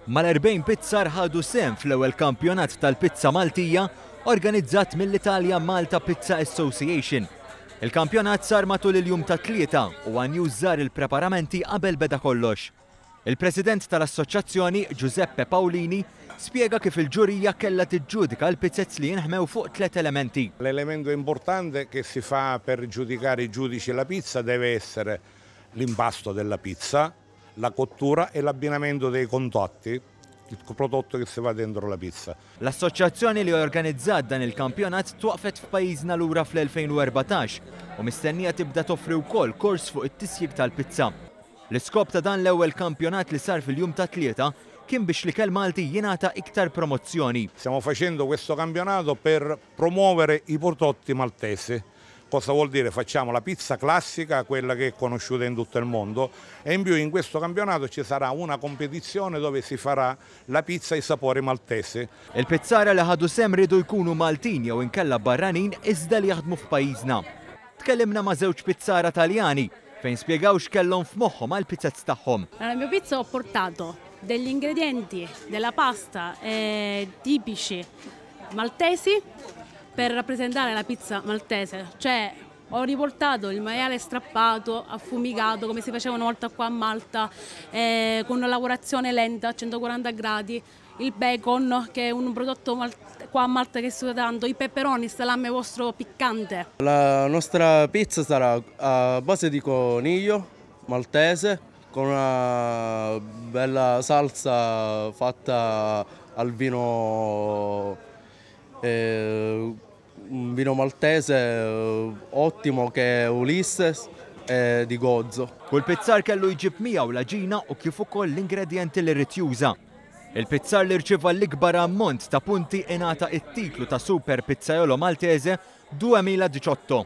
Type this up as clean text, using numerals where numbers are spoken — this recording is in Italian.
Mal-40 pizzar ħadu sehem fl-ewwel kampjonat tal-pizza Maltija organizzat mill-Italja Malta Pizza Association. Il-kampjonat sar matul il-jum ta' tlieta u għan jużar il-preparamenti qabel beda kollox. Il-President tal-Assoċjazzjoni, Giuseppe Paolini, spiega kif il-ġurija kellha tiġġudika l-pizzezz li jinħmew fuq 3 elementi. L'elemento importante che si fa per giudicare i giudici la pizza deve essere l'impasto della pizza, la cottura e l'abbinamento dei contatti, il prodotto che si va dentro la pizza. L-assoċjazzjoni li organizzat dan il-kampjonat twaqfet f'pajjiżna lura fl-2014 u mistennija tibda toffri wkoll kors fuq it-tisjik tal-pizza. L-iskop ta' dan l-ewwel kampjonat li sar fil-jum ta' tlieta kien biex l-ikel Malti jingħata iktar promozzjoni. Stiamo facendo questo campionato per promuovere i prodotti maltesi. Cosa vuol dire? Facciamo la pizza classica, quella che è conosciuta in tutto il mondo, e in più in questo campionato ci sarà una competizione dove si farà la pizza ai sapori maltesi. Il-pizzara li ħadu sehem ridu jkunu Maltin jew inkella barranin iżda li jaħdmu f'pajjiżna. Tkellimna ma' żewġ pizzara Taljani fejn spjegaw x'kellhom f'moħħhom għall-pizzezz tagħhom. Nella mia pizza ho portato degli ingredienti della pasta tipici maltesi per rappresentare la pizza maltese, cioè ho riportato il maiale strappato, affumicato come si faceva una volta qua a Malta, con una lavorazione lenta a 140 gradi, il bacon che è un prodotto qua a Malta che si usa tanto, i peperoni, il salame vostro piccante. La nostra pizza sarà a base di coniglio maltese con una bella salsa fatta al vino, un vino maltese ottimo che è Ulysses di Gozzo. Kull pizzar kellu jġib miegħu l-aġina u kif ukoll l-ingredjenti li rrid juża. Il-pizzar li rċieva l-ikbar ammont ta' punti ingħata t-titlu ta' Super Pizzaiolo Maltese 2018.